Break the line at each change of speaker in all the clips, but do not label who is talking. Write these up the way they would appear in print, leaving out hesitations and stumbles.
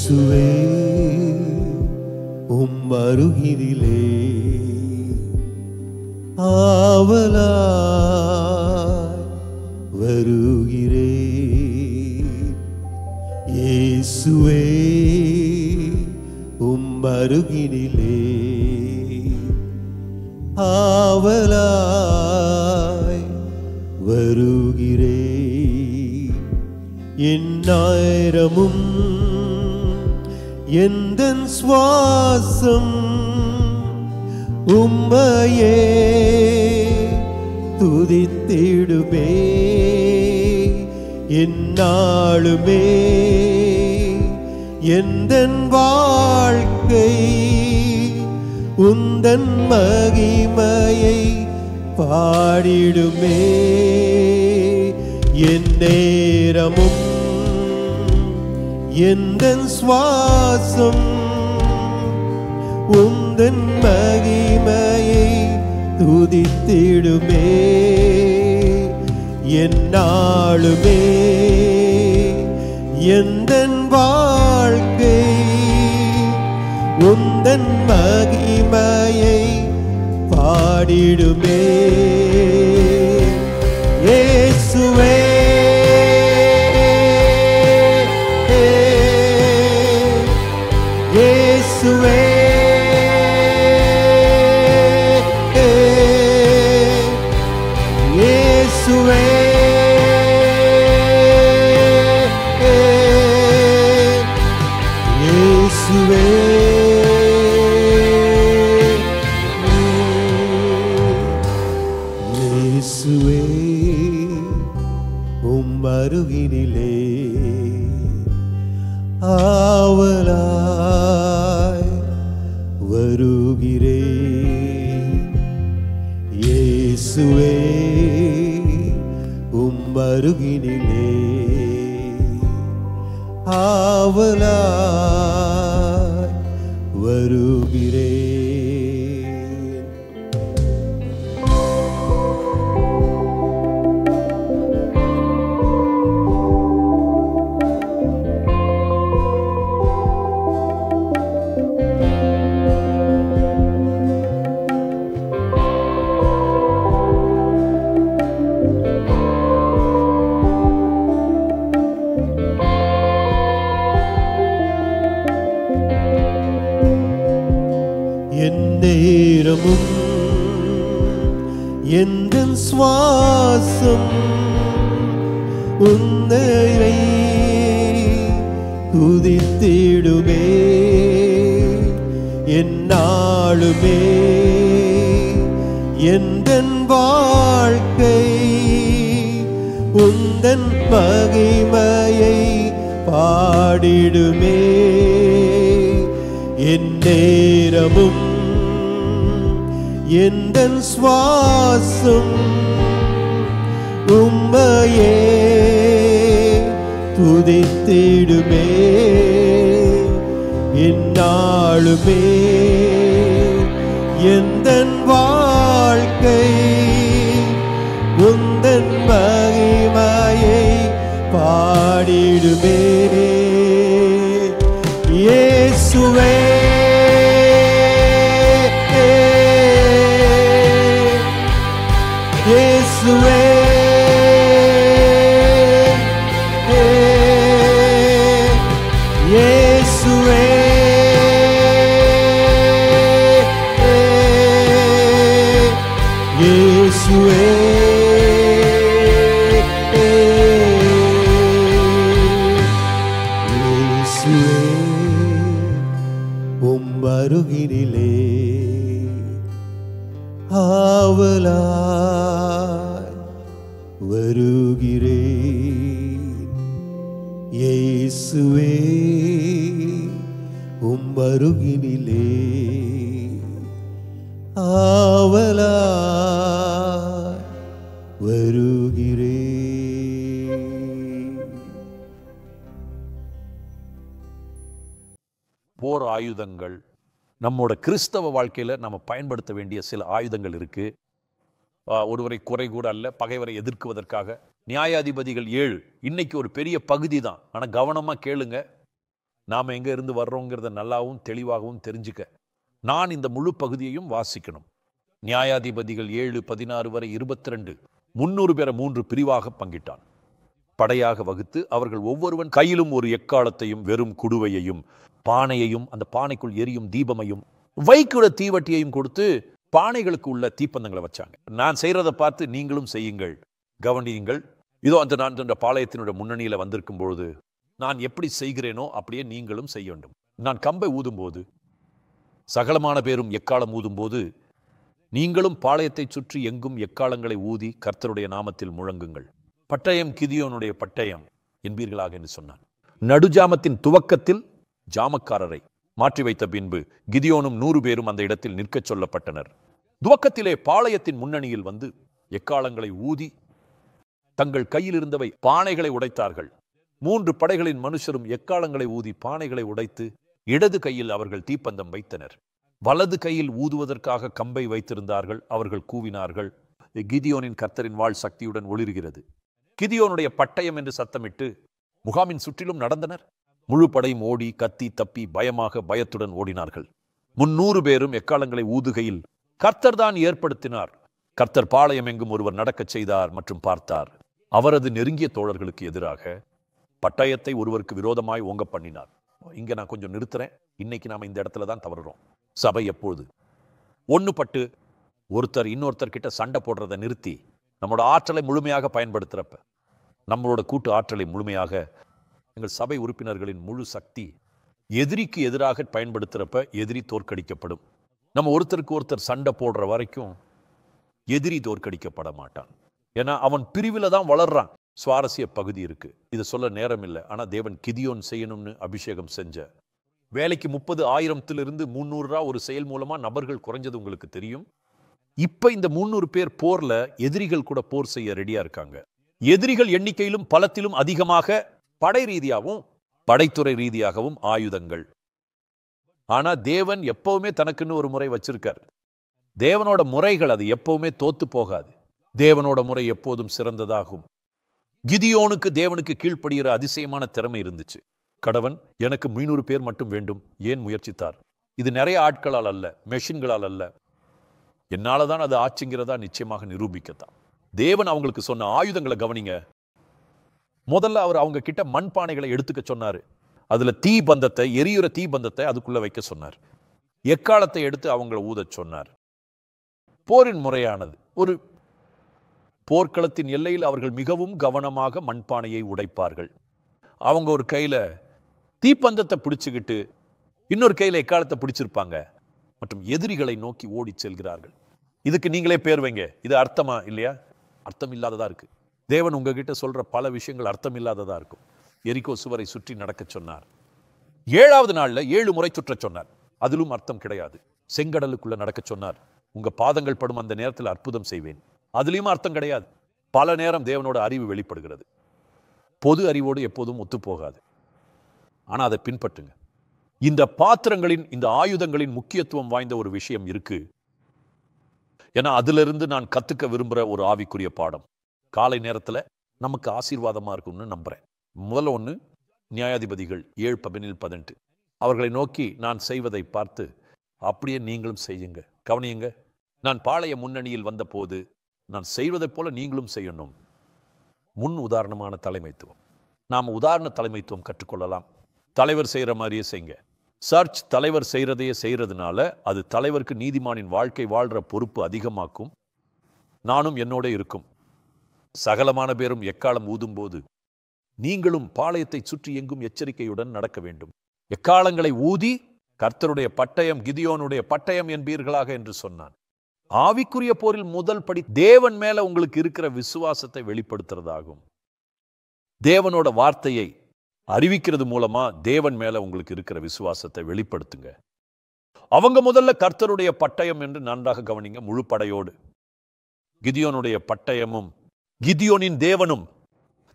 இயேசுவே அருகினிலே ஆவலாய் வருகிறேன். இயேசுவே அருகினிலே ஆவலாய் வருகிறேன். எந்நேரமும் எந்தன் சுவாசம் உம்மையே துதித்திடுமே. எந்நாளுமே எந்தன் வாழ்க்கை உந்தன் மகிமையை பாடிடுமே. என் நேரமும் எந்தன் சுவாசம் உந்தன் மகிமையை துதித்திடுமே. எந்நாளுமே எந்தன் வாழ்க்கை உந்தன் மகிமையை பாடிடுமே. இயேசுவே இயேசுவே இயேசுவே இயேசுவே இயேசுவே அருகினிலே ஆவலாய் வருகிறேன். இயேசுவே அருகினிலே ஆவலாய் வருகிறேன். நேரமும் எந்தன் சுவாசம் உன்னை துதித்திடுமே. எந்நாளுமே எந்தன் வாழ்க்கை உந்தன் மகிமையை பாடிடுமே. என் நேரமும் எந்தன் சுவாசம் உம்மையே துதித்திடுமே. எந்நாளுமே எந்தன் வாழ்க்கை உந்தன் மகிமையை பாடிடுமே. இயேசுவே இயேசுவே இயேசுவே இயேசுவே இயேசுவே அருகினிலே ஆவலாய் வருகிறேன். இயேசுவே அருகினிலே ஆவலாய் வருகிறேன்.
போர் ஆயுதங்கள் நம்மோட கிறிஸ்தவ வாழ்க்கையில் நம்ம பயன்படுத்த வேண்டிய சில ஆயுதங்கள் இருக்குது. ஒருவரை குறை கூட அல்ல, பகைவரை எதிர்க்குவதற்காக. நியாயாதிபதிகள் 7 இன்னைக்கு ஒரு பெரிய பகுதி தான், ஆனால் கவனமாக கேளுங்க. நாம் எங்கே இருந்து வர்றோங்கிறத நல்லாவும் தெளிவாகவும் தெரிஞ்சுக்க நான் இந்த முழு பகுதியையும் வாசிக்கணும். நியாயாதிபதிகள் 7:16 வரை 22 300 பேரை 3 பிரிவாக பங்கிட்டான். படையாக வகுத்து அவர்கள் ஒவ்வொருவன் கையிலும் ஒரு எக்காலத்தையும் வெறும் குடுவையையும் பானையையும் அந்த பானைக்குள் எரியும் தீபமையும் வைக்கூட தீவட்டியையும் கொடுத்து பானைகளுக்கு உள்ள தீப்பந்தங்களை வச்சாங்க. நான் செய்யறதை பார்த்து நீங்களும் செய்யுங்கள், கவனியுங்கள். இதோ நான் அந்த பாளையத்தினுடைய முன்னணியில் வந்திருக்கும் பொழுது நான் எப்படி செய்கிறேனோ அப்படியே நீங்களும் செய்ய வேண்டும். நான் கம்பை ஊதும்போது சகலமான பேரும் எக்காலம் ஊதும்போது நீங்களும் பாளையத்தை சுற்றி எங்கும் எக்காலங்களை ஊதி கர்த்தருடைய நாமத்தில் முழங்குங்கள். பட்டயம் கிதியோனுடைய பட்டயம் என்பீர்களாக என்று சொன்னான். நடுஜாமத்தின் துவக்கத்தில் ஜாமக்காரரை மாற்றி வைத்த பின்பு கிதியோனும் 100 பேரும் அந்த இடத்தில் நிற்கச் சொல்லப்பட்டனர். துவக்கத்திலே பாளையத்தின் முன்னணியில் வந்து எக்காலங்களை ஊதி தங்கள் கையில் இருந்தவை பானைகளை உடைத்தார்கள். 3 படைகளின் மனுஷரும் எக்காலங்களை ஊதி பானைகளை உடைத்து இடது கையில் அவர்கள் தீப்பந்தம் வைத்தனர். வலது கையில் ஊதுவதற்காக கம்பை வைத்திருந்தார்கள். அவர்கள் கூவினார்கள், கிதியோனின் கர்த்தரின் வாழ் சக்தியுடன் ஒளிர்கிறது. கிதியோனுடைய பட்டயம் என்று சத்தமிட்டு முகாமின் சுற்றிலும் நடந்தனர். முழு படையும் ஓடி கத்தி தப்பி பயத்துடன் ஓடினார்கள். 300 பேரும் எக்காலங்களை ஊதுகையில் கர்த்தர் தான் ஏற்படுத்தினார். கர்த்தர் பாளையம் எங்கும் ஒருவர் நடக்கச் செய்தார் மற்றும் பார்த்தார். அவரது நெருங்கிய தோழர்களுக்கு எதிராக பட்டயத்தை ஒருவருக்கு விரோதமாய் ஓங்க பண்ணினார். இங்க நான் கொஞ்சம் நிறுத்துறேன். இன்னைக்கு நாம இந்த இடத்துல தான் தவறுறோம். சபை எப்பொழுது ஒண்ணுபட்டு ஒருத்தர் இன்னொருத்தர் கிட்ட சண்டை போடுறதை நிறுத்தி நம்மளோட ஆற்றலை முழுமையாக பயன்படுத்துறப்ப, நம்மளோட கூட்டு ஆற்றலை முழுமையாக எங்கள் சபை உறுப்பினர்களின் முழு சக்தி எதிரிக்கு எதிராக பயன்படுத்துறப்ப எதிரி தோற்கடிக்கப்படும். நம்ம ஒருத்தருக்கு ஒருத்தர் சண்டை போடுற வரைக்கும் எதிரி தோற்கடிக்கப்பட மாட்டான். ஏன்னா அவன் பிரிவில் தான் வளர்றான். சுவாரஸ்ய பகுதி இருக்கு, இதை சொல்ல நேரம் இல்லை. ஆனால் தேவன் கிதியோன் செய்யணும்னு அபிஷேகம் செஞ்ச வேலைக்கு 30,000 300 ஒரு செயல் மூலமா நபர்கள் குறைஞ்சது உங்களுக்கு தெரியும். இப்ப இந்த 300 பேர் போர்ல எதிரிகள் கூட போர் செய்ய ரெடியா இருக்காங்க. எதிரிகள் எண்ணிக்கையிலும் பலத்திலும் அதிகமாக படை ரீதியாகவும் படைத்துறை ரீதியாகவும் ஆயுதங்கள். ஆனா தேவன் எப்பவுமே தனக்குன்னு ஒரு முறை வச்சிருக்கார். தேவனோட முறைகள் அது எப்பவுமே தோத்து போகாது. தேவனோட முறை எப்போதும் சிறந்ததாகும். கிதியோனுக்கு தேவனுக்கு கீழ்ப்படுகிற அதிசயமான திறமை இருந்துச்சு. கடவன் எனக்கு 300 பேர் மட்டும் வேண்டும் ஏன் முயற்சித்தார்? இது நிறைய ஆட்களால் அல்ல, மெஷின்களால் அல்ல, என்னாலதான் அது ஆச்சுங்கிறதா நிச்சயமாக நிரூபிக்கத்தான். தேவன் அவங்களுக்கு சொன்ன ஆயுதங்களை கவனிங்க. முதல்ல அவர் அவங்க கிட்ட மண்பானைகளை எடுத்துக்க சொன்னாரு. அதுல தீபந்தத்தை, எரியுற தீபந்தத்தை அதுக்குள்ள வைக்க சொன்னார். எக்காலத்தை எடுத்து அவங்களை ஊதச் சொன்னார். போரின் முறையானது. ஒரு போர்க்களத்தின் எல்லையில் அவர்கள் மிகவும் கவனமாக மண்பானையை உடைப்பார்கள். அவங்க ஒரு கையில தீப்பந்தத்தை பிடிச்சுக்கிட்டு இன்னொரு கையில எக்காலத்தை பிடிச்சிருப்பாங்க மற்றும் எதிரிகளை நோக்கி ஓடி செல்கிறார்கள். இதுக்கு நீங்களே பேர் வைங்க. இது அர்த்தமா இல்லையா? அர்த்தம் இல்லாததா இருக்கு. தேவன் உங்ககிட்ட சொல்ற பல விஷயங்கள் அர்த்தம் இல்லாததா இருக்கும். எரிகோ சுவரை சுற்றி நடக்க சொன்னார். 7வது நாள்ல 7 முறை சுற்ற சொன்னார். அதிலும் அர்த்தம் கிடையாது. செங்கடலுக்குள்ள நடக்க சொன்னார். உங்க பாதங்கள் படும் அந்த நேரத்தில் அற்புதம் செய்வேன். அதுலயும் அர்த்தம் கிடையாது. பல நேரம் தேவனோட அறிவு வெளிப்படுகிறது. பொது அறிவோடு எப்போதும் ஒத்துப்போகாது. ஆனா அதை பின்பற்றுங்க. இந்த பாத்திரங்களின், இந்த ஆயுதங்களின் முக்கியத்துவம் வாய்ந்த ஒரு விஷயம் இருக்கு. ஏன்னா அதிலிருந்து நான் கத்துக்க விரும்புற ஒரு ஆவிக்குரிய பாடம் காலை நேரத்துல நமக்கு ஆசீர்வாதமா இருக்கும்னு நம்புறேன். முதல்ல ஒண்ணு, நியாயாதிபதிகள் 7:18 அவர்களை நோக்கி நான் செய்வதை பார்த்து அப்படியே நீங்களும் செய்யுங்க. கவனியுங்க. நான் பாளைய முன்னணியில் வந்த போது நான் செய்வதைப் போல நீங்களும் செய்யணும். முன் உதாரணமான தலைமைத்துவம். நாம் உதாரண தலைமைத்துவம் கற்றுக்கொள்ளலாம். தலைவர் செய்யற மாதிரியே செய்யுங்க. சர்ச் தலைவர் செய்யறதையே செய்யறதுனால அது தலைவருக்கு நீதிமானின் வாழ்க்கை வாழ்ற பொறுப்பு அதிகமாக்கும். நானும் என்னோட இருக்கும். சகலமான பேரும் எக்காலம் ஊதும் போது நீங்களும் பாளையத்தை சுற்றி எங்கும் எச்சரிக்கையுடன் நடக்க வேண்டும். எக்காலங்களை ஊதி கர்த்தருடைய பட்டயம் கிதியோனுடைய பட்டயம் என்பீர்களாக என்று சொன்னான். ஆவிக்குரிய போரில் முதல் படி தேவன் மேல உங்களுக்கு இருக்கிற விசுவாசத்தை வெளிப்படுத்துறதாகும். தேவனோட வார்த்தையை அறிவிக்கிறது மூலமா தேவன் மேல உங்களுக்கு இருக்கிற விசுவாசத்தை வெளிப்படுத்துங்க. அவங்க முதல்ல கர்த்தருடைய பட்டயம் என்று நன்றாக கவனிங்க. முழு படையோடு கிதியோனுடைய பட்டயமும் கிதியோனின் தேவனும்.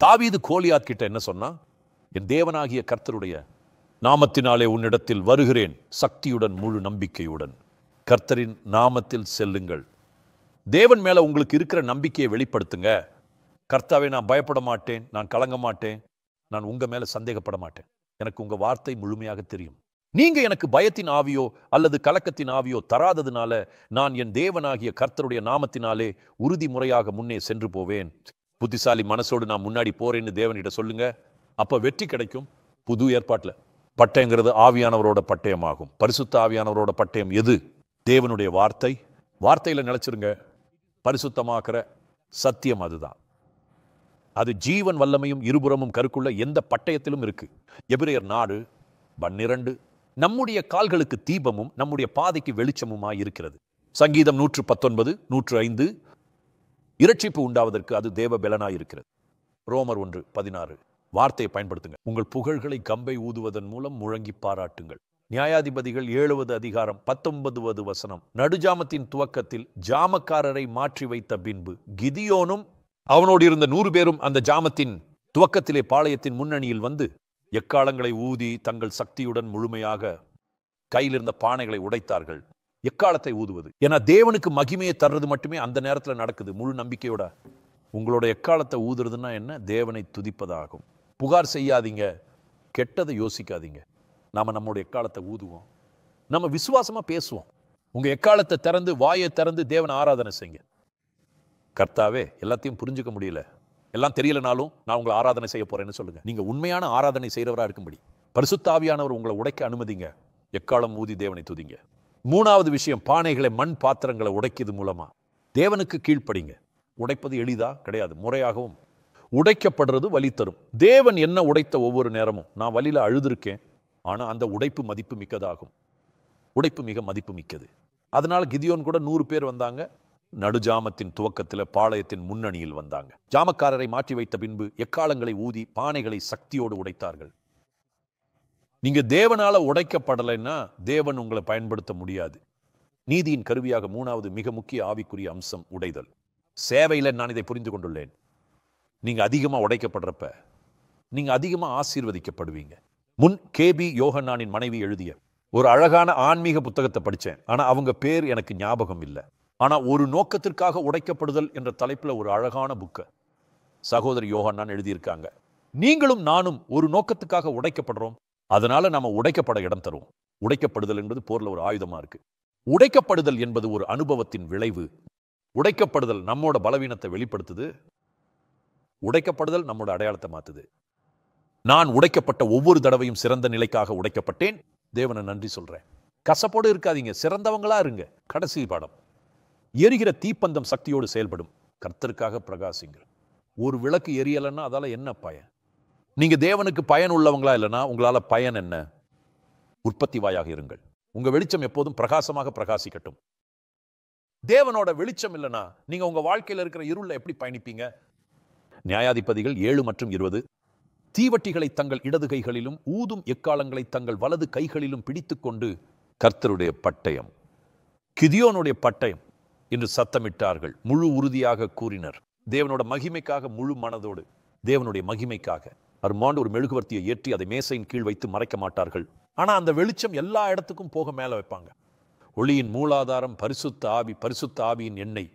தாவீது கோலியாத் கிட்ட என்ன சொன்னா? என் தேவனாகிய கர்த்தருடைய நாமத்தினாலே உன்னிடத்தில் வருகிறேன், சக்தியுடன் முழு நம்பிக்கையுடன் கர்த்தரின் நாமத்தில் செல்லுங்கள். தேவன் மேல உங்களுக்கு இருக்கிற நம்பிக்கையை வெளிப்படுத்துங்க. கர்த்தாவே, நான் பயப்பட மாட்டேன், நான் கலங்க மாட்டேன், நான் உங்க மேல சந்தேகப்பட மாட்டேன். எனக்கு உங்க வார்த்தை முழுமையாக தெரியும். நீங்க எனக்கு பயத்தின் ஆவியோ அல்லது கலக்கத்தின் ஆவியோ தராததுனால நான் என் தேவனாகிய கர்த்தருடைய நாமத்தினாலே உறுதி முறையாக முன்னே சென்று போவேன். புத்திசாலி மனசோடு நான் முன்னாடி போறேன்னு தேவனிட சொல்லுங்க. அப்ப வெற்றி கிடைக்கும். புது ஏற்பாட்டுல பட்டயங்கிறது ஆவியானவரோட பட்டயமாகும். பரிசுத்த ஆவியானவரோட பட்டயம் எது? தேவனுடைய வார்த்தை. வார்த்தையில நிலைச்சிருங்க. பரிசுத்தமாக்குற சத்தியம் அதுதான். அது ஜீவன் வல்லமையும் இருபுறமும் கருக்குள்ள எந்த பட்டயத்திலும் இருக்கு. எபிரேயர் 4:12 நம்முடைய கால்களுக்கு தீபமும் நம்முடைய பாதைக்கு வெளிச்சமுமாய் இருக்கிறது. சங்கீதம் 119, 105 இரட்சிப்பு உண்டாவதற்கு அது தேவ பெலனாய் இருக்கிறது. ரோமர் 1:16 வார்த்தையை பயன்படுத்துங்க. உங்கள் புகழ்களை கம்பை ஊதுவதன் மூலம் முழங்கி பாராட்டுங்கள். நியாயாதிபதிகள் 7:19 நடுஜாமத்தின் துவக்கத்தில் ஜாமக்காரரை மாற்றி வைத்த பின்பு கிதியோனும் அவனோடு இருந்த 100 பேரும் அந்த ஜாமத்தின் துவக்கத்திலே பாளையத்தின் முன்னணியில் வந்து எக்காலங்களை ஊதி தங்கள் சக்தியுடன் முழுமையாக கையில் இருந்த பானைகளை உடைத்தார்கள். எக்காலத்தை ஊதுவது ஏன்னா தேவனுக்கு மகிமையை தர்றது மட்டுமே அந்த நேரத்தில் நடக்குது. முழு நம்பிக்கையோட உங்களோட எக்காலத்தை ஊதுறதுன்னா என்ன? தேவனை துதிப்பதாகும். புகார் செய்யாதீங்க, கெட்டதை யோசிக்காதீங்க. நம்முடைய எக்காலத்தை ஊதுவோம். நம்ம விசுவாசமா பேசுவோம். உங்க எக்காலத்தை திறந்து வாயை திறந்து தேவனை ஆராதனை செய்யுங்க. கர்த்தாவே, எல்லாத்தையும் புரிஞ்சுக்க முடியல, எல்லாம் தெரியலனாலும் நான் உங்களை ஆராதனை செய்ய போறேன்னு சொல்லுங்க. நீங்க உண்மையான ஆராதனை செய்கிறவராக இருக்கும்படி பரிசுத்த ஆவியானவர் உங்களை உடைக்க அனுமதிங்க. எக்காலம் ஊதி தேவனை துதிங்க. 3வது விஷயம், பானைகளை மண் பாத்திரங்களை உடைக்கிறது மூலமா தேவனுக்கு கீழ்ப்படிங்க. உடைப்பது எளிதா? கிடையாது. முறையாகவும் உடைக்கப்படுறது வலி தரும். தேவன் என்ன உடைத்த ஒவ்வொரு நேரமும் நான் வலியில அழுதுருக்கேன். ஆனா அந்த உடைப்பு மதிப்பு மிக்கதாகும். உடைப்பு மிக மதிப்பு மிக்கது. அதனால கிதியோன் கூட 100 பேர் வந்தாங்க. நடுஜாமத்தின் துவக்கத்தில் பாளையத்தின் முன்னணியில் வந்தாங்க. ஜாமக்காரரை மாற்றி வைத்த பின்பு எக்காலங்களை ஊதி பானைகளை சக்தியோடு உடைத்தார்கள். நீங்க தேவனால உடைக்கப்படலைன்னா தேவன் உங்களை பயன்படுத்த முடியாது. நீதியின் கருவியாக 3வது மிக முக்கிய ஆவிக்குரிய அம்சம் உடைதல். சேவையில நான் இதை புரிந்து கொண்டுள்ளேன். நீங்க அதிகமா உடைக்கப்படுறப்ப நீங்க அதிகமா ஆசீர்வதிக்கப்படுவீங்க. முன் கேபி யோகன்னானின் மனைவி எழுதிய ஒரு அழகான ஆன்மீக புத்தகத்தை படித்தேன். ஆனா அவங்க பேர் எனக்கு ஞாபகம் இல்லை. ஆனா ஒரு நோக்கத்திற்காக உடைக்கப்படுதல் என்ற தலைப்புல ஒரு அழகான புக்கை சகோதரி யோகன்னான் எழுதியிருக்காங்க. நீங்களும் நானும் ஒரு நோக்கத்துக்காக உடைக்கப்படுறோம். அதனால நாம உடைக்கப்பட இடம் தருவோம். உடைக்கப்படுதல் என்பது போர்ல ஒரு ஆயுதமா இருக்கு. உடைக்கப்படுதல் என்பது ஒரு அனுபவத்தின் விளைவு. உடைக்கப்படுதல் நம்மோட பலவீனத்தை வெளிப்படுத்துது. உடைக்கப்படுதல் நம்மோட அடையாளத்தை மாத்துது. நான் உடைக்கப்பட்ட ஒவ்வொரு தடவையும் சிறந்த நிலைக்காக உடைக்கப்பட்டேன். தேவனை நன்றி சொல்றேன். கசப்போடு இருக்காதீங்க, சிறந்தவங்களா இருங்க. கடைசி பாடம், எரிகிற தீப்பந்தம் சக்தியோடு செயல்படும். கர்த்தருக்காக பிரகாசிங்கள். ஒரு விளக்கு எரியலைன்னா அதால என்ன பயன்? நீங்க தேவனுக்கு பயன் உள்ளவங்களா இல்லைன்னா உங்களால பயன் என்ன? உற்பத்தி வாயாக இருங்கள். உங்க வெளிச்சம் எப்போதும் பிரகாசமாக பிரகாசிக்கட்டும். தேவனோட வெளிச்சம் இல்லைன்னா நீங்க உங்க வாழ்க்கையில் இருக்கிற இருள எப்படி பயணிப்பீங்க? நியாயாதிபதிகள் 7 மற்றும் 20 தீவட்டிகளை தங்கள் இடது கைகளிலும் ஊதும் எக்காலங்களை தங்கள் வலது கைகளிலும் பிடித்துக்கொண்டு கர்த்தருடைய பட்டயம், கிதியோனுடைய பட்டயம் என்று சத்தமிட்டார்கள். முழு உறுதியாக கூறினர். தேவனோட மகிமைக்காக, முழு மனதோடு தேவனுடைய மகிமைக்காக அருமாண்டு ஒரு மெழுகுவர்த்தியை ஏற்றி அதை மேசையின் கீழ் வைத்து மறைக்க மாட்டார்கள். ஆனா அந்த வெளிச்சம் எல்லா இடத்துக்கும் போக மேல வைப்பாங்க. ஒளியின் மூலாதாரம் பரிசுத்த ஆவி, பரிசுத்த ஆவியின் எண்ணெய்.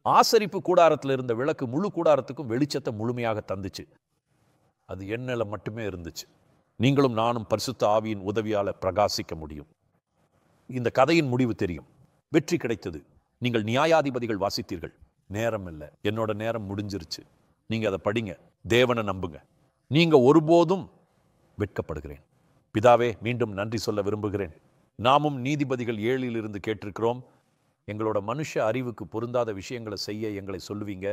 ஆசரிப்பு கூடாரத்தில் இருந்த விளக்கு முழு கூடாரத்துக்கும் வெளிச்சத்தை முழுமையாக தந்துச்சு. அது எண்ணெயில மட்டுமே இருந்துச்சு. நீங்களும் நானும் பரிசுத்த ஆவியின் உதவியால பிரகாசிக்க முடியும். இந்த கதையின் முடிவு தெரியும். வெற்றி கிடைத்தது. நீங்கள் நியாயாதிபதிகள் வாசித்தீர்கள். நேரம் இல்லை, என்னோட நேரம் முடிஞ்சிருச்சு. நீங்க அதை படிங்க, தேவனை நம்புங்க. நீங்க ஒருபோதும் வெட்கப்படுகிறேன். பிதாவே, மீண்டும் நன்றி சொல்ல விரும்புகிறேன். நாமும் நீதிபதிகள் 7 கேட்டிருக்கிறோம். எங்களோட மனுஷ அறிவுக்கு பொருந்தாத விஷயங்களை செய்ய எங்களை சொல்லுவீங்க.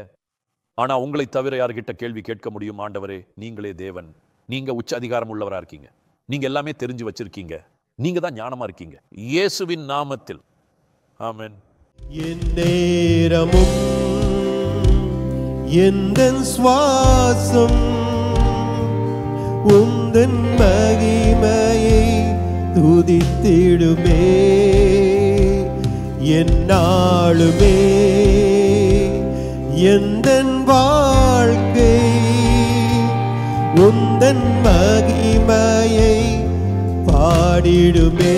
ஆனா உங்களை தவிர யார்கிட்ட கேள்வி கேட்க முடியும்? ஆண்டவரே, நீங்களே தேவன். நீங்க உச்ச அதிகாரம் உள்ளவரா இருக்கீங்க. நீங்க எல்லாமே தெரிஞ்சு வச்சிருக்கீங்க. நீங்க தான் ஞானமா இருக்கீங்க. இயேசுவின் நாமத்தில் ஆமென்.
என் நேரமும் எந்தன் சுவாசம் உந்தன் மகிமையை துதித்திடுமே. என்னாலுமே எந்தன் வாழ்க்கை உந்தன் மகிமையை பாடிடுமே.